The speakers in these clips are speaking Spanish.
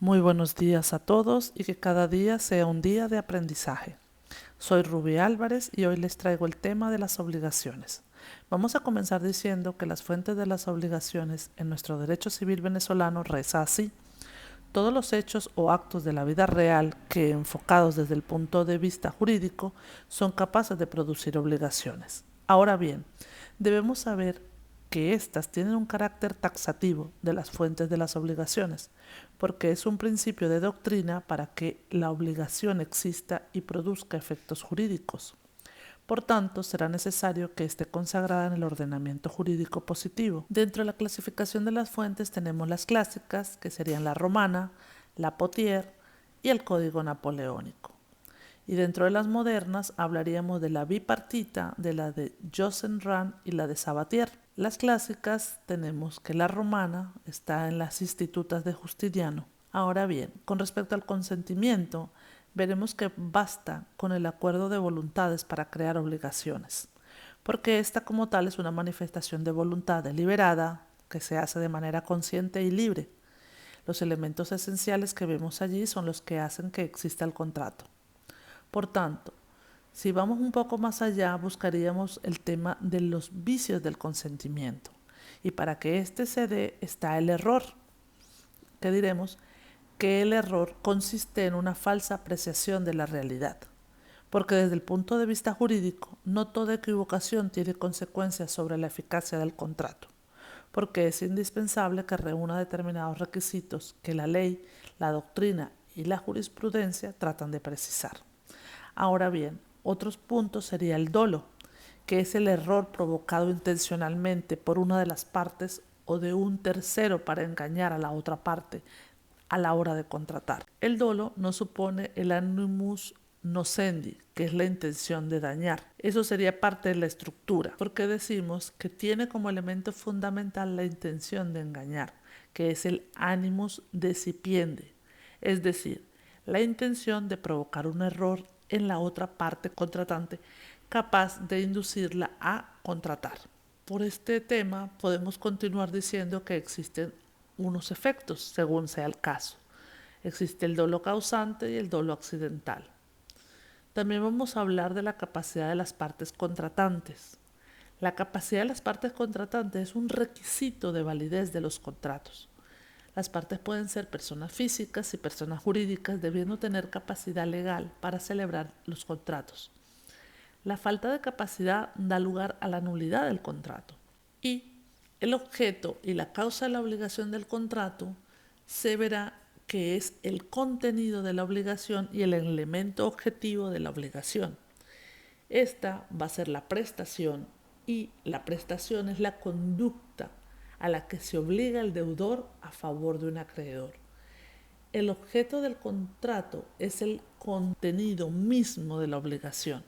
Muy buenos días a todos y que cada día sea un día de aprendizaje. Soy Rubí Álvarez y hoy les traigo el tema de las obligaciones. Vamos a comenzar diciendo que las fuentes de las obligaciones en nuestro derecho civil venezolano reza así. Todos los hechos o actos de la vida real que, enfocados desde el punto de vista jurídico, son capaces de producir obligaciones. Ahora bien, debemos saber que éstas tienen un carácter taxativo de las fuentes de las obligaciones, porque es un principio de doctrina para que la obligación exista y produzca efectos jurídicos. Por tanto, será necesario que esté consagrada en el ordenamiento jurídico positivo. Dentro de la clasificación de las fuentes tenemos las clásicas, que serían la romana, la Pottier y el Código Napoleónico. Y dentro de las modernas hablaríamos de la bipartita, de la de Jocenrand y la de Sabatier. Las clásicas tenemos que la romana está en las Institutas de Justiniano. Ahora bien, con respecto al consentimiento, veremos que basta con el acuerdo de voluntades para crear obligaciones, porque esta como tal es una manifestación de voluntad deliberada que se hace de manera consciente y libre. Los elementos esenciales que vemos allí son los que hacen que exista el contrato. Por tanto, si vamos un poco más allá, buscaríamos el tema de los vicios del consentimiento. Y para que éste se dé está el error, que diremos que el error consiste en una falsa apreciación de la realidad. Porque desde el punto de vista jurídico, no toda equivocación tiene consecuencias sobre la eficacia del contrato, porque es indispensable que reúna determinados requisitos que la ley, la doctrina y la jurisprudencia tratan de precisar. Ahora bien, otros puntos sería el dolo, que es el error provocado intencionalmente por una de las partes o de un tercero para engañar a la otra parte a la hora de contratar. El dolo no supone el animus nocendi, que es la intención de dañar. Eso sería parte de la estructura, porque decimos que tiene como elemento fundamental la intención de engañar, que es el animus decipiende, es decir, la intención de provocar un error en la otra parte contratante capaz de inducirla a contratar. Por este tema podemos continuar diciendo que existen unos efectos según sea el caso. Existe el dolo causante y el dolo accidental. También vamos a hablar de la capacidad de las partes contratantes. La capacidad de las partes contratantes es un requisito de validez de los contratos. Las partes pueden ser personas físicas y personas jurídicas, debiendo tener capacidad legal para celebrar los contratos. La falta de capacidad da lugar a la nulidad del contrato. Y el objeto y la causa de la obligación del contrato se verá que es el contenido de la obligación y el elemento objetivo de la obligación. Esta va a ser la prestación y la prestación es la conducta a la que se obliga el deudor a favor de un acreedor. El objeto del contrato es el contenido mismo de la obligación.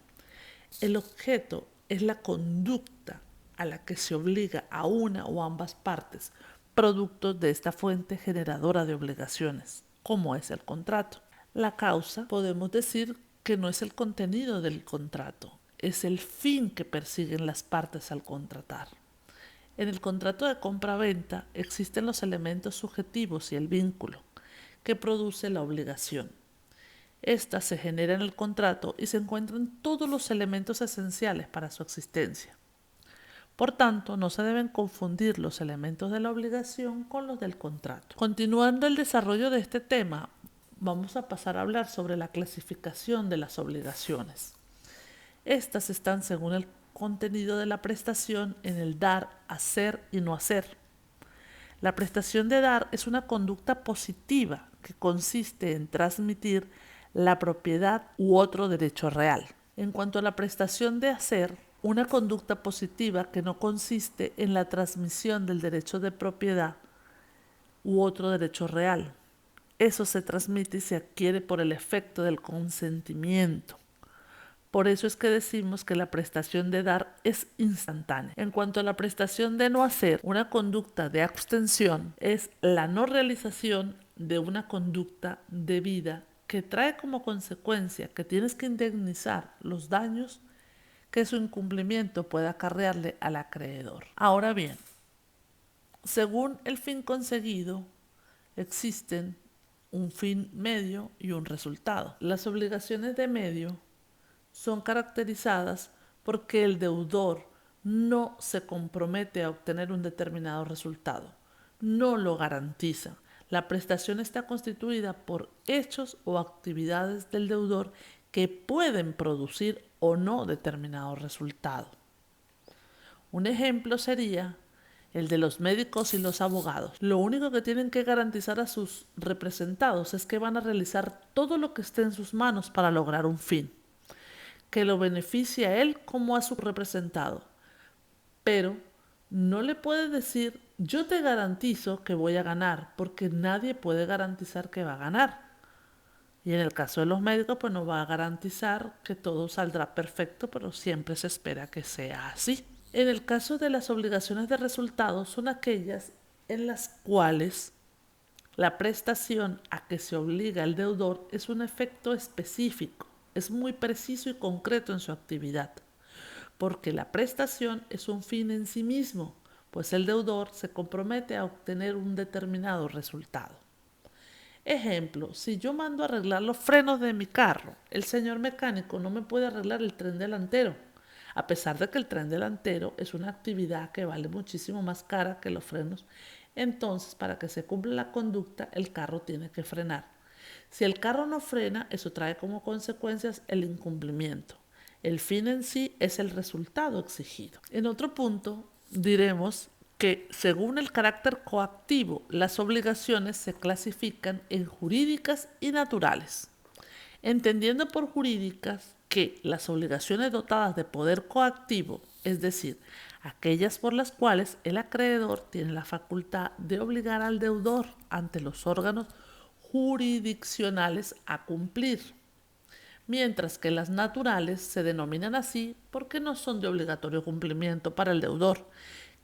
El objeto es la conducta a la que se obliga a una o ambas partes, producto de esta fuente generadora de obligaciones, como es el contrato. La causa, podemos decir que no es el contenido del contrato, es el fin que persiguen las partes al contratar. En el contrato de compra-venta existen los elementos subjetivos y el vínculo, que produce la obligación. Esta se genera en el contrato y se encuentran todos los elementos esenciales para su existencia. Por tanto, no se deben confundir los elementos de la obligación con los del contrato. Continuando el desarrollo de este tema, vamos a pasar a hablar sobre la clasificación de las obligaciones. Estas están según el contenido de la prestación en el dar, hacer y no hacer. La prestación de dar es una conducta positiva que consiste en transmitir la propiedad u otro derecho real. En cuanto a la prestación de hacer, una conducta positiva que no consiste en la transmisión del derecho de propiedad u otro derecho real. Eso se transmite y se adquiere por el efecto del consentimiento. Por eso es que decimos que la prestación de dar es instantánea. En cuanto a la prestación de no hacer, una conducta de abstención es la no realización de una conducta debida que trae como consecuencia que tienes que indemnizar los daños que su incumplimiento pueda acarrearle al acreedor. Ahora bien, según el fin conseguido, existen un fin medio y un resultado. Las obligaciones de medio son caracterizadas porque el deudor no se compromete a obtener un determinado resultado, no lo garantiza. La prestación está constituida por hechos o actividades del deudor que pueden producir o no determinado resultado. Un ejemplo sería el de los médicos y los abogados. Lo único que tienen que garantizar a sus representados es que van a realizar todo lo que esté en sus manos para lograr un fin, que lo beneficie a él como a su representado. Pero no le puede decir, yo te garantizo que voy a ganar, porque nadie puede garantizar que va a ganar. Y en el caso de los médicos, pues no va a garantizar que todo saldrá perfecto, pero siempre se espera que sea así. En el caso de las obligaciones de resultados, son aquellas en las cuales la prestación a que se obliga el deudor es un efecto específico, es muy preciso y concreto en su actividad, porque la prestación es un fin en sí mismo, pues el deudor se compromete a obtener un determinado resultado. Ejemplo, si yo mando a arreglar los frenos de mi carro, el señor mecánico no me puede arreglar el tren delantero, a pesar de que el tren delantero es una actividad que vale muchísimo más cara que los frenos. Entonces, para que se cumpla la conducta, el carro tiene que frenar. Si el carro no frena, eso trae como consecuencias el incumplimiento. El fin en sí es el resultado exigido. En otro punto, diremos que según el carácter coactivo, las obligaciones se clasifican en jurídicas y naturales, entendiendo por jurídicas que las obligaciones dotadas de poder coactivo, es decir, aquellas por las cuales el acreedor tiene la facultad de obligar al deudor ante los órganos jurisdiccionales a cumplir, mientras que las naturales se denominan así porque no son de obligatorio cumplimiento para el deudor,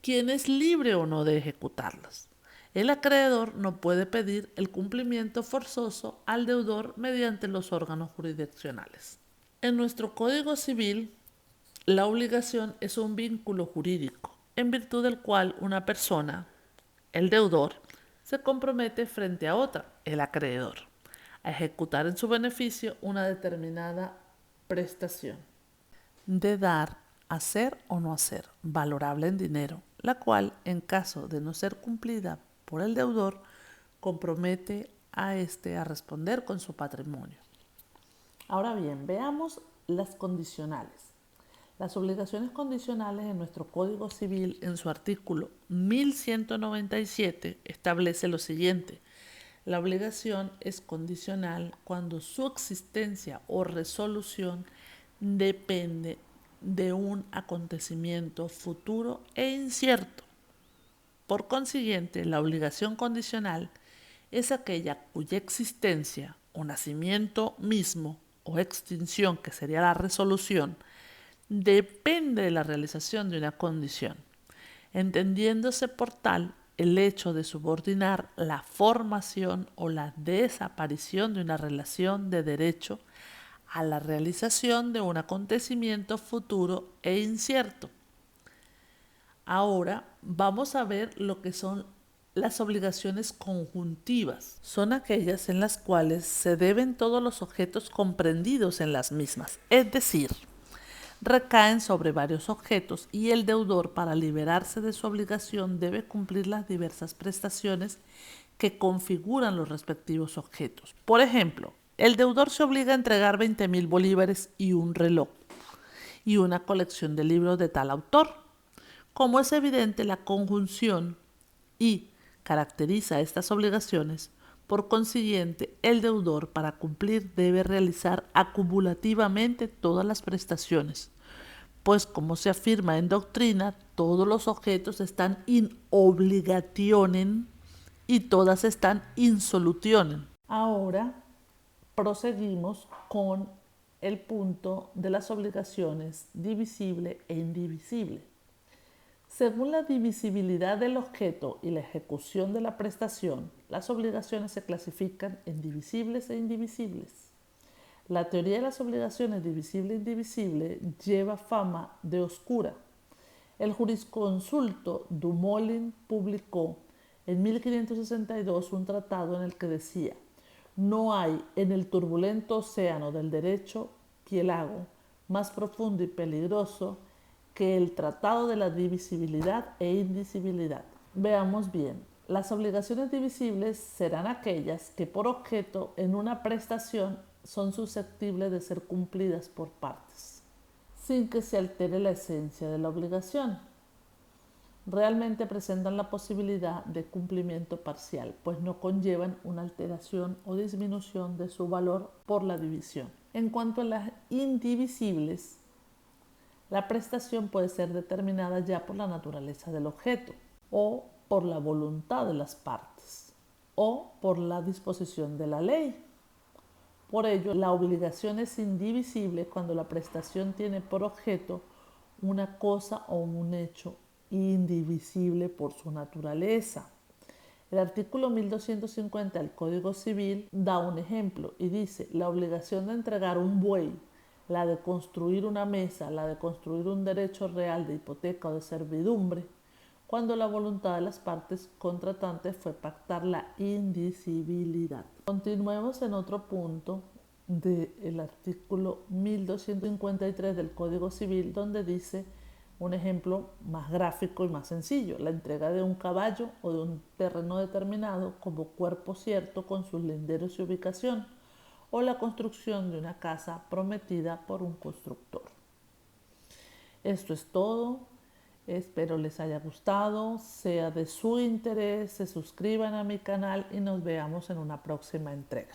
quien es libre o no de ejecutarlas. El acreedor no puede pedir el cumplimiento forzoso al deudor mediante los órganos jurisdiccionales. En nuestro Código Civil, la obligación es un vínculo jurídico, en virtud del cual una persona, el deudor, se compromete frente a otra, el acreedor, a ejecutar en su beneficio una determinada prestación de dar, hacer o no hacer, valorable en dinero, la cual, en caso de no ser cumplida por el deudor, compromete a éste a responder con su patrimonio. Ahora bien, veamos las condicionales. Las obligaciones condicionales en nuestro Código Civil, en su artículo 1197, establece lo siguiente. La obligación es condicional cuando su existencia o resolución depende de un acontecimiento futuro e incierto. Por consiguiente, la obligación condicional es aquella cuya existencia o nacimiento mismo o extinción, que sería la resolución, depende de la realización de una condición, entendiéndose por tal el hecho de subordinar la formación o la desaparición de una relación de derecho a la realización de un acontecimiento futuro e incierto. Ahora vamos a ver lo que son las obligaciones conjuntivas. Son aquellas en las cuales se deben todos los objetos comprendidos en las mismas, es decir, recaen sobre varios objetos y el deudor, para liberarse de su obligación, debe cumplir las diversas prestaciones que configuran los respectivos objetos. Por ejemplo, el deudor se obliga a entregar 20.000 bolívares y un reloj y una colección de libros de tal autor. Como es evidente, la conjunción y caracteriza estas obligaciones, por consiguiente, el deudor, para cumplir, debe realizar acumulativamente todas las prestaciones, pues como se afirma en doctrina, todos los objetos están in obligationem y todas están in solutionem. Ahora proseguimos con el punto de las obligaciones divisible e indivisible. Según la divisibilidad del objeto y la ejecución de la prestación, las obligaciones se clasifican en divisibles e indivisibles. La teoría de las obligaciones divisible e indivisible lleva fama de oscura. El jurisconsulto Dumoulin publicó en 1562 un tratado en el que decía: No hay en el turbulento océano del derecho piélago más profundo y peligroso que el tratado de la divisibilidad e indivisibilidad. Veamos bien, las obligaciones divisibles serán aquellas que por objeto en una prestación son susceptibles de ser cumplidas por partes, sin que se altere la esencia de la obligación. Realmente presentan la posibilidad de cumplimiento parcial, pues no conllevan una alteración o disminución de su valor por la división. En cuanto a las indivisibles, la prestación puede ser determinada ya por la naturaleza del objeto, o por la voluntad de las partes, o por la disposición de la ley. Por ello, la obligación es indivisible cuando la prestación tiene por objeto una cosa o un hecho indivisible por su naturaleza. El artículo 1250 del Código Civil da un ejemplo y dice: la obligación de entregar un buey, la de construir una mesa, la de construir un derecho real de hipoteca o de servidumbre, cuando la voluntad de las partes contratantes fue pactar la indivisibilidad. Continuemos en otro punto del artículo 1253 del Código Civil, donde dice un ejemplo más gráfico y más sencillo: la entrega de un caballo o de un terreno determinado como cuerpo cierto con sus linderos y ubicación, o la construcción de una casa prometida por un constructor. Esto es todo. Espero les haya gustado, sea de su interés, se suscriban a mi canal y nos veamos en una próxima entrega.